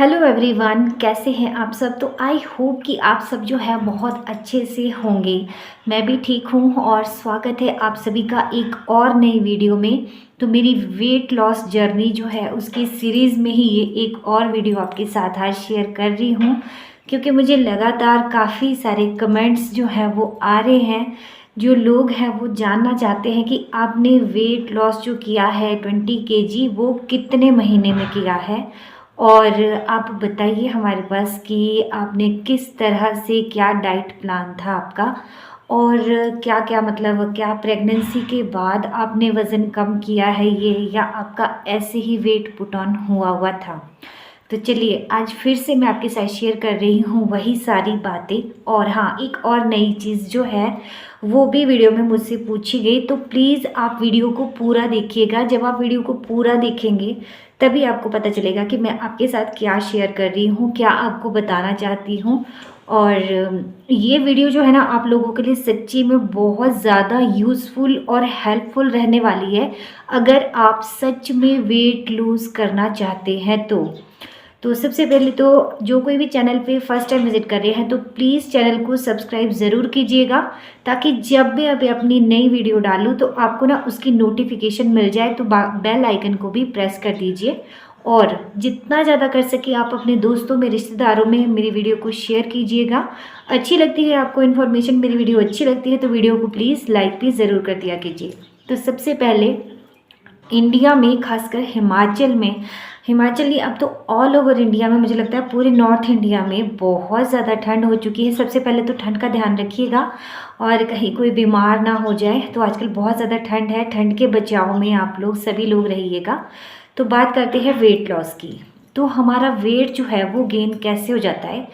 Hello everyone, कैसे हैं आप सब। तो आई होप कि आप सब जो है बहुत अच्छे से होंगे। मैं भी ठीक हूँ और स्वागत है आप सभी का एक और नई वीडियो में। तो मेरी वेट लॉस जर्नी जो है उसकी सीरीज़ में ही ये एक और वीडियो आपके साथ आज शेयर कर रही हूँ, क्योंकि मुझे लगातार काफ़ी सारे कमेंट्स जो है वो आ रहे हैं। जो लोग हैं वो जानना चाहते हैं कि आपने वेट लॉस जो किया है 20 kg वो कितने महीने में किया है, और आप बताइए हमारे पास कि आपने किस तरह से, क्या डाइट प्लान था आपका, और क्या क्या मतलब क्या प्रेगनेंसी के बाद आपने वज़न कम किया है ये, या आपका ऐसे ही वेट पुट ऑन हुआ हुआ था। तो चलिए आज फिर से मैं आपके साथ शेयर कर रही हूँ वही सारी बातें। और हाँ, एक और नई चीज़ जो है वो भी वीडियो में मुझसे पूछी गई, तो प्लीज़ आप वीडियो को पूरा देखिएगा। जब आप वीडियो को पूरा देखेंगे तभी आपको पता चलेगा कि मैं आपके साथ क्या शेयर कर रही हूँ, क्या आपको बताना चाहती हूँ। और ये वीडियो जो है ना आप लोगों के लिए सच्ची में बहुत ज़्यादा यूज़फुल और हेल्पफुल रहने वाली है, अगर आप सच में वेट लूज़ करना चाहते हैं तो सबसे पहले तो जो कोई भी चैनल पे फर्स्ट टाइम विजिट कर रहे हैं तो प्लीज़ चैनल को सब्सक्राइब ज़रूर कीजिएगा, ताकि जब भी अभी अपनी नई वीडियो डालूँ तो आपको ना उसकी नोटिफिकेशन मिल जाए। तो बेल आइकन को भी प्रेस कर दीजिए, और जितना ज़्यादा कर सके आप अपने दोस्तों में, रिश्तेदारों में मेरी वीडियो को शेयर कीजिएगा। अच्छी लगती है आपको इन्फॉर्मेशन, मेरी वीडियो अच्छी लगती है तो वीडियो को प्लीज़ लाइक भी ज़रूर कर दिया कीजिए। तो सबसे पहले इंडिया में, खासकर हिमाचल में, हिमाचल नहीं अब तो ऑल ओवर इंडिया में, मुझे लगता है पूरे नॉर्थ इंडिया में बहुत ज़्यादा ठंड हो चुकी है। सबसे पहले तो ठंड का ध्यान रखिएगा और कहीं कोई बीमार ना हो जाए। तो आजकल बहुत ज़्यादा ठंड है, ठंड के बचाव में आप लोग सभी लोग रहिएगा। तो बात करते हैं वेट लॉस की। तो हमारा वेट जो है वो गेन कैसे हो जाता है,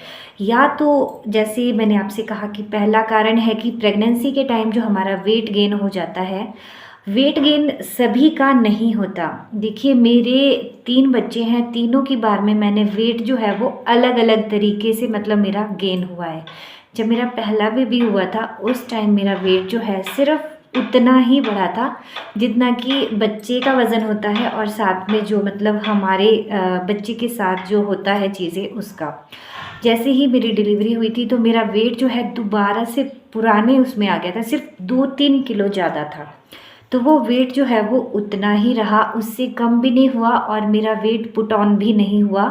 या तो जैसे मैंने आपसे कहा कि पहला कारण है कि प्रेगनेंसी के टाइम जो हमारा वेट गेन हो जाता है। वेट गेन सभी का नहीं होता। देखिए मेरे 3 बच्चे हैं, तीनों की बार में मैंने वेट जो है वो अलग अलग तरीके से मतलब मेरा गेन हुआ है। जब मेरा पहला बेबी हुआ था उस टाइम मेरा वेट जो है सिर्फ उतना ही बढ़ा था जितना कि बच्चे का वज़न होता है, और साथ में जो मतलब हमारे बच्चे के साथ जो होता है चीज़ें उसका। जैसे ही मेरी डिलीवरी हुई थी तो मेरा वेट जो है दोबारा से पुराने उसमें आ गया था, सिर्फ 2-3 किलो ज़्यादा था। तो वो वेट जो है वो उतना ही रहा, उससे कम भी नहीं हुआ, और मेरा वेट पुट ऑन भी नहीं हुआ।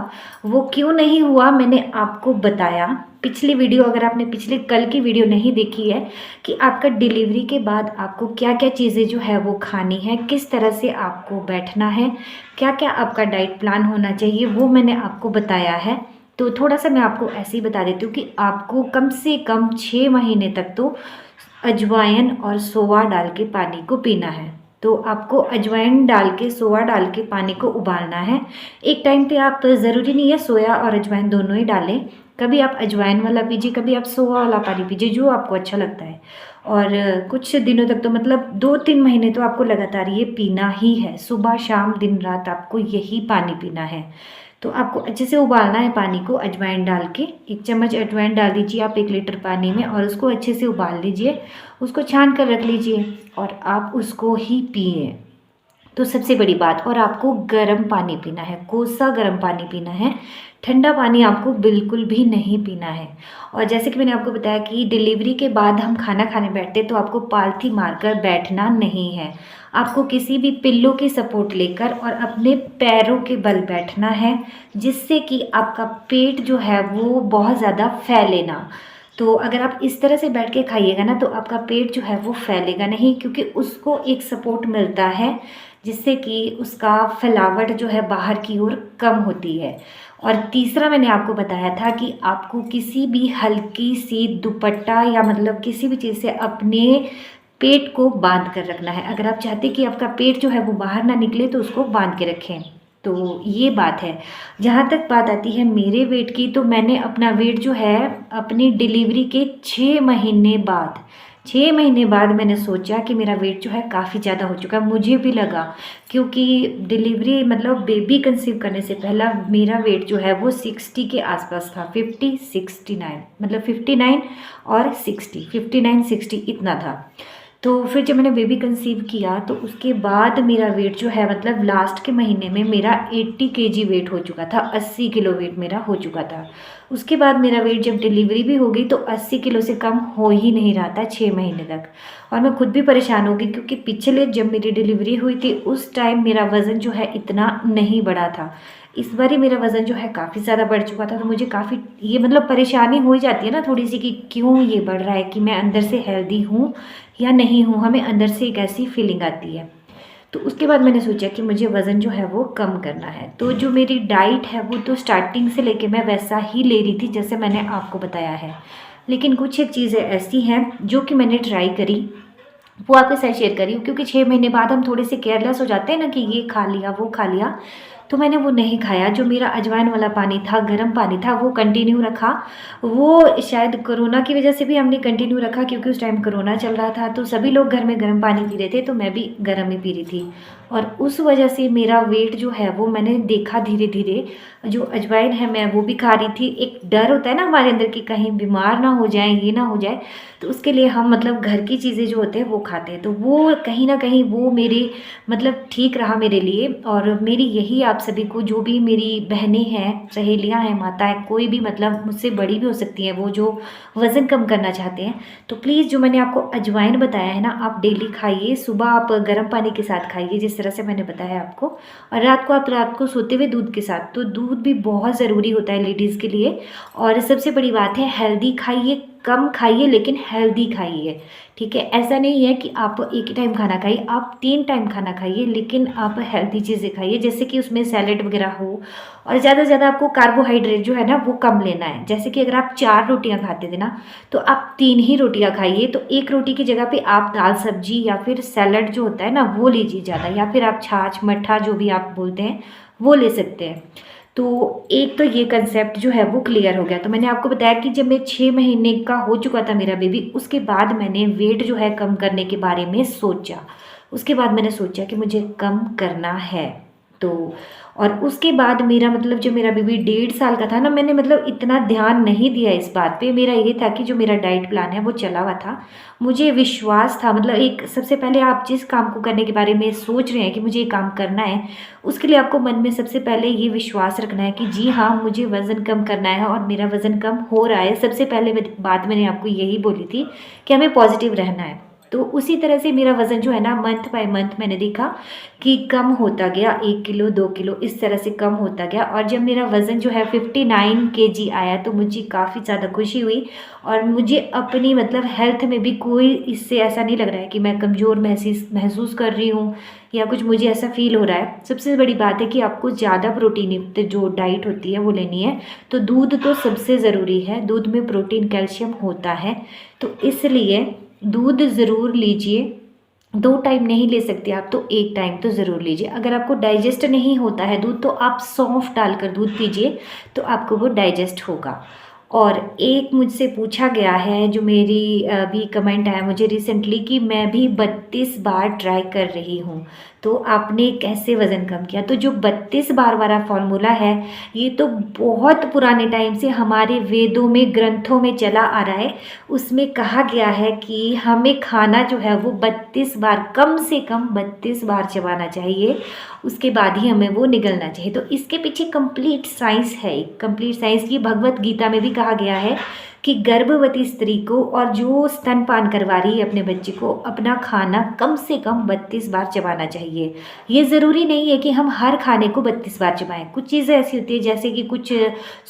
वो क्यों नहीं हुआ मैंने आपको बताया पिछली वीडियो, अगर आपने पिछले कल की वीडियो नहीं देखी है कि आपका डिलीवरी के बाद आपको क्या क्या चीज़ें जो है वो खानी है, किस तरह से आपको बैठना है, क्या क्या आपका डाइट प्लान होना चाहिए, वो मैंने आपको बताया है। तो थोड़ा सा मैं आपको ऐसे ही बता देती हूँ कि आपको कम से कम 6 महीने तक तो अजवाइन और सोवा डाल के पानी को पीना है। तो आपको अजवाइन डाल के, सोवा डाल के पानी को उबालना है। एक टाइम पे आप, ज़रूरी नहीं है सोया और अजवाइन दोनों ही डालें, कभी आप अजवाइन वाला पीजिए, कभी आप सोवा वाला पानी पीजिए, जो आपको अच्छा लगता है। और कुछ दिनों तक तो मतलब 2-3 महीने तो आपको लगातार ये पीना ही है, सुबह शाम दिन रात आपको यही पानी पीना है। तो आपको अच्छे से उबालना है पानी को अजवाइन डाल के। 1 चम्मच अजवाइन डाल दीजिए आप 1 लीटर पानी में, और उसको अच्छे से उबाल लीजिए, उसको छान कर रख लीजिए और आप उसको ही पिए। तो सबसे बड़ी बात, और आपको गर्म पानी पीना है, कोसा गर्म पानी पीना है, ठंडा पानी आपको बिल्कुल भी नहीं पीना है। और जैसे कि मैंने आपको बताया कि डिलीवरी के बाद हम खाना खाने बैठते तो आपको पालथी मारकर बैठना नहीं है, आपको किसी भी पिल्लो की सपोर्ट लेकर और अपने पैरों के बल बैठना है, जिससे कि आपका पेट जो है वो बहुत ज़्यादा फैले ना। तो अगर आप इस तरह से बैठ के खाइएगा ना तो आपका पेट जो है वो फैलेगा नहीं, क्योंकि उसको एक सपोर्ट मिलता है जिससे कि उसका फैलावट जो है बाहर की ओर कम होती है। और तीसरा मैंने आपको बताया था कि आपको किसी भी हल्की सी दुपट्टा या मतलब किसी भी चीज़ से अपने पेट को बांध कर रखना है। अगर आप चाहते कि आपका पेट जो है वो बाहर ना निकले तो उसको बांध के रखें। तो ये बात है। जहाँ तक बात आती है मेरे वेट की, तो मैंने अपना वेट जो है अपनी डिलीवरी के 6 महीने बाद, 6 महीने बाद मैंने सोचा कि मेरा वेट जो है काफ़ी ज़्यादा हो चुका है। मुझे भी लगा, क्योंकि डिलीवरी मतलब बेबी कंसीव करने से पहला मेरा वेट जो है वो 60 के आसपास था, 50-69, मतलब 59 और 60, 59-60 इतना था। तो फिर जब मैंने बेबी कंसीव किया तो उसके बाद मेरा वेट जो है मतलब लास्ट के महीने में मेरा 80 केजी वेट हो चुका था, 80 किलो वेट मेरा हो चुका था। उसके बाद मेरा वेट जब डिलीवरी भी हो गई तो 80 किलो से कम हो ही नहीं रहा था 6 महीने तक। और मैं खुद भी परेशान हो गई क्योंकि पिछले जब मेरी डिलीवरी हुई थी उस टाइम मेरा वज़न जो है इतना नहीं बढ़ा था। इस बार ही मेरा वज़न जो है काफ़ी ज़्यादा बढ़ चुका था, तो मुझे काफ़ी ये मतलब परेशानी हो ही जाती है ना थोड़ी सी कि क्यों ये बढ़ रहा है, कि मैं अंदर से हेल्दी हूँ या नहीं हूँ, हमें अंदर से एक ऐसी फीलिंग आती है। तो उसके बाद मैंने सोचा कि मुझे वज़न जो है वो कम करना है। तो जो मेरी डाइट है वो तो स्टार्टिंग से लेके मैं वैसा ही ले रही थी जैसे मैंने आपको बताया है, लेकिन कुछ एक चीज़ें ऐसी हैं जो कि मैंने ट्राई करी, वो आपके साथ शेयर करी। क्योंकि 6 महीने बाद हम थोड़े से केयरलेस हो जाते हैं ना कि ये खा लिया वो खा लिया, तो मैंने वो नहीं खाया। जो मेरा अजवाइन वाला पानी था, गर्म पानी था, वो कंटिन्यू रखा। वो शायद कोरोना की वजह से भी हमने कंटिन्यू रखा क्योंकि उस टाइम कोरोना चल रहा था, तो सभी लोग घर में गर्म पानी पी रहे थे, तो मैं भी गर्म ही पी रही थी। और उस वजह से मेरा वेट जो है वो मैंने देखा धीरे धीरे। जो अजवाइन है मैं वो भी खा रही थी। एक डर होता है ना हमारे अंदर कि कहीं बीमार ना हो जाए, ये ना हो जाए, तो उसके लिए हम मतलब घर की चीज़ें जो होते हैं वो खाते हैं। तो वो कहीं ना कहीं वो मेरे मतलब ठीक रहा मेरे लिए। और मेरी यही आप सभी को, जो भी मेरी बहनें हैं, सहेलियां हैं, माता है, कोई भी मतलब मुझसे बड़ी भी हो सकती हैं वो जो वज़न कम करना चाहते हैं, तो प्लीज़ जो मैंने आपको अजवाइन बताया है ना, आप डेली खाइए। सुबह आप गर्म पानी के साथ खाइए जिस तरह से मैंने बताया आपको, और रात को आप रात को सोते हुए दूध के साथ। तो दूध भी बहुत ज़रूरी होता है लेडीज़ के लिए। और सबसे बड़ी बात है, हेल्दी खाइए, कम खाइए लेकिन हेल्दी खाइए, ठीक है। ऐसा नहीं है कि आप एक ही टाइम खाना खाइए, आप 3 टाइम खाना खाइए, लेकिन आप हेल्दी चीज़ें खाइए, जैसे कि उसमें सैलेड वगैरह हो। और ज़्यादा से ज़्यादा आपको कार्बोहाइड्रेट जो है ना वो कम लेना है। जैसे कि अगर आप 4 रोटियां खाते थे ना, तो आप 3 ही रोटियां खाइए। तो एक रोटी की जगह पे आप दाल सब्जी या फिर सैलड जो होता है ना वो लीजिए ज़्यादा, या फिर आप छाछ मट्ठा जो भी आप बोलते हैं वो ले सकते हैं। तो एक तो ये कंसेप्ट जो है वो क्लियर हो गया। तो मैंने आपको बताया कि जब मैं 6 महीने का हो चुका था मेरा बेबी, उसके बाद मैंने वेट जो है कम करने के बारे में सोचा। उसके बाद मैंने सोचा कि मुझे कम करना है। तो और उसके बाद मेरा मतलब जब मेरा बेबी 1.5 साल का था ना, मैंने मतलब इतना ध्यान नहीं दिया इस बात पे। मेरा ये था कि जो मेरा डाइट प्लान है वो चला हुआ था, मुझे विश्वास था। मतलब एक सबसे पहले आप जिस काम को करने के बारे में सोच रहे हैं कि मुझे ये काम करना है, उसके लिए आपको मन में सबसे पहले ये विश्वास रखना है कि जी हाँ, मुझे वज़न कम करना है और मेरा वज़न कम हो रहा है। सबसे पहले बात मैंने आपको यही बोली थी कि हमें पॉजिटिव रहना है। तो उसी तरह से मेरा वज़न जो है ना मंथ बाय मंथ मैंने देखा कि कम होता गया, 1 किलो 2 किलो इस तरह से कम होता गया। और जब मेरा वज़न जो है 59 केजी आया तो मुझे काफ़ी ज़्यादा खुशी हुई। और मुझे अपनी मतलब हेल्थ में भी कोई इससे ऐसा नहीं लग रहा है कि मैं कमज़ोर महसूस कर रही हूँ या कुछ मुझे ऐसा फील हो रहा है। सबसे बड़ी बात है कि आपको ज़्यादा प्रोटीन युक्त जो डाइट होती है वो लेनी है। तो दूध तो सबसे ज़रूरी है, दूध में प्रोटीन कैल्शियम होता है, तो इसलिए दूध ज़रूर लीजिए। 2 टाइम नहीं ले सकते आप तो 1 टाइम तो ज़रूर लीजिए। अगर आपको डाइजेस्ट नहीं होता है दूध, तो आप सौंफ डालकर दूध पीजिए, तो आपको वो डाइजेस्ट होगा। और एक मुझसे पूछा गया है, जो मेरी अभी कमेंट आया मुझे रिसेंटली, कि मैं भी 32 बार ट्राई कर रही हूँ, तो आपने कैसे वज़न कम किया? तो जो 32 बार वाला फॉर्मूला है, ये तो बहुत पुराने टाइम से हमारे वेदों में, ग्रंथों में चला आ रहा है। उसमें कहा गया है कि हमें खाना जो है वो 32 बार, कम से कम 32 बार चबाना चाहिए, उसके बाद ही हमें वो निगलना चाहिए। तो इसके पीछे कंप्लीट साइंस है, कंप्लीट साइंस। ये भगवत गीता में भी कहा गया है कि गर्भवती स्त्री को और जो स्तनपान करवा रही है अपने बच्चे को, अपना खाना कम से कम 32 बार चबाना चाहिए। ये ज़रूरी नहीं है कि हम हर खाने को 32 बार चबाएं। कुछ चीज़ें ऐसी होती है, जैसे कि कुछ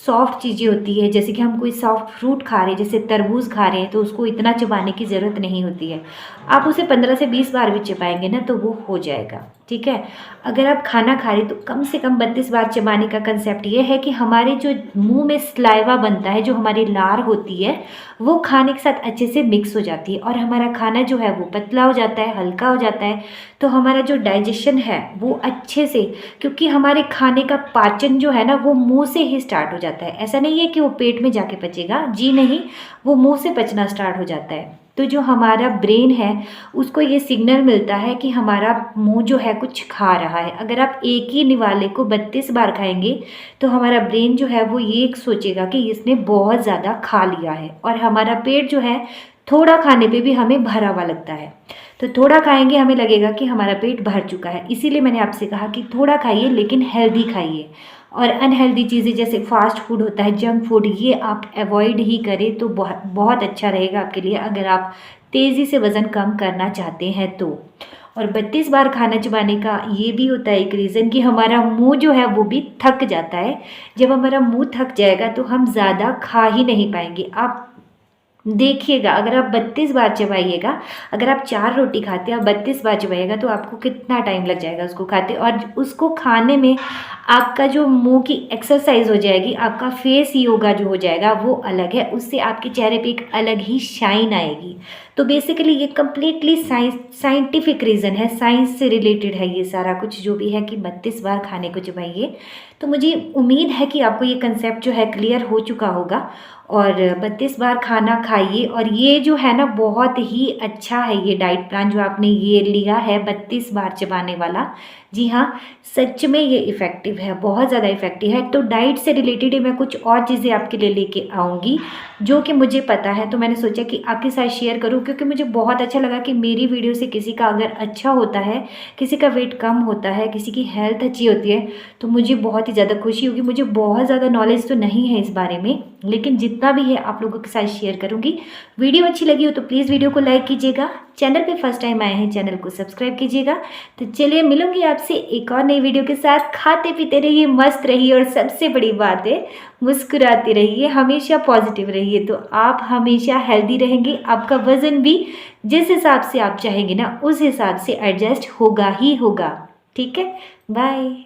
सॉफ्ट चीज़ें होती है, जैसे कि हम कोई सॉफ्ट फ्रूट खा रहे हैं, जैसे तरबूज खा रहे हैं, तो उसको इतना चबाने की ज़रूरत नहीं होती है। आप उसे 15 से 20 बार भी चबाएंगे ना तो वो हो जाएगा, ठीक है। अगर आप खाना खा रहे तो कम से कम 32 बार चबाने का कंसेप्ट ये है कि हमारे जो मुंह में स्लाइवा बनता है, जो हमारी लार होती है, वो खाने के साथ अच्छे से मिक्स हो जाती है और हमारा खाना जो है वो पतला हो जाता है, हल्का हो जाता है। तो हमारा जो डाइजेशन है वो अच्छे से, क्योंकि हमारे खाने का पाचन जो है ना वो मुंह से ही स्टार्ट हो जाता है। ऐसा नहीं है कि वो पेट में जाके पचेगा, जी नहीं, वो मुंह से पचना स्टार्ट हो जाता है। तो जो हमारा ब्रेन है उसको ये सिग्नल मिलता है कि हमारा मुंह जो है कुछ खा रहा है। अगर आप एक ही निवाले को 32 बार खाएंगे तो हमारा ब्रेन जो है वो ये सोचेगा कि इसने बहुत ज़्यादा खा लिया है। और हमारा पेट जो है थोड़ा खाने पे भी हमें भरा हुआ लगता है। तो थोड़ा खाएंगे हमें लगेगा कि हमारा पेट भर चुका है। इसीलिए मैंने आपसे कहा कि थोड़ा खाइए लेकिन हेल्दी खाइए। और अनहेल्दी चीज़ें जैसे फास्ट फूड होता है, जंक फूड, ये आप अवॉइड ही करें तो बहुत बहुत अच्छा रहेगा आपके लिए, अगर आप तेज़ी से वज़न कम करना चाहते हैं तो। और 32 बार खाना चबाने का ये भी होता है एक रीज़न कि हमारा मुंह जो है वो भी थक जाता है। जब हमारा मुंह थक जाएगा तो हम ज़्यादा खा ही नहीं पाएंगे। आप देखिएगा, अगर आप 32 बार चबाइएगा, अगर आप 4 रोटी खाते हैं और 32 बार चबाइएगा तो आपको कितना टाइम लग जाएगा उसको खाते। और उसको खाने में आपका जो मुंह की एक्सरसाइज हो जाएगी, आपका फेस योगा जो हो जाएगा वो अलग है, उससे आपके चेहरे पे एक अलग ही शाइन आएगी। तो बेसिकली ये कम्प्लीटली साइंटिफिक रीज़न है, साइंस से रिलेटेड है ये सारा कुछ जो भी है कि 32 बार खाने को चबाइए। तो मुझे उम्मीद है कि आपको ये कंसेप्ट जो है क्लियर हो चुका होगा। और 32 बार खाना खाइए। और ये जो है ना बहुत ही अच्छा है ये डाइट प्लान जो आपने ये लिया है 32 बार चबाने वाला। जी हाँ, सच में ये इफ़ेक्टिव है, बहुत ज़्यादा इफ़ेक्टिव है। तो डाइट से रिलेटेड ही मैं कुछ और चीज़ें आपके लिए लेके आऊँगी जो कि मुझे पता है, तो मैंने सोचा कि आपके साथ शेयर करूँ, क्योंकि मुझे बहुत अच्छा लगा कि मेरी वीडियो से किसी का अगर अच्छा होता है, किसी का वेट कम होता है, किसी की हेल्थ अच्छी होती है, तो मुझे बहुत ही ज़्यादा खुशी होगी। मुझे बहुत ज़्यादा नॉलेज तो नहीं है इस बारे में, लेकिन जितना भी है आप लोगों के साथ शेयर करूँगी। वीडियो अच्छी लगी हो तो प्लीज़ वीडियो को लाइक कीजिएगा, चैनल पे फर्स्ट टाइम आए हैं चैनल को सब्सक्राइब कीजिएगा। तो चलिए मिलूंगी आपसे एक और नई वीडियो के साथ। खाते पीते रहिए, मस्त रहिए और सबसे बड़ी बात है मुस्कुराते रहिए, हमेशा पॉजिटिव रहिए, तो आप हमेशा हेल्दी रहेंगे। आपका वज़न भी जिस हिसाब से आप चाहेंगे ना उस हिसाब से एडजस्ट होगा ही होगा। ठीक है, बाय।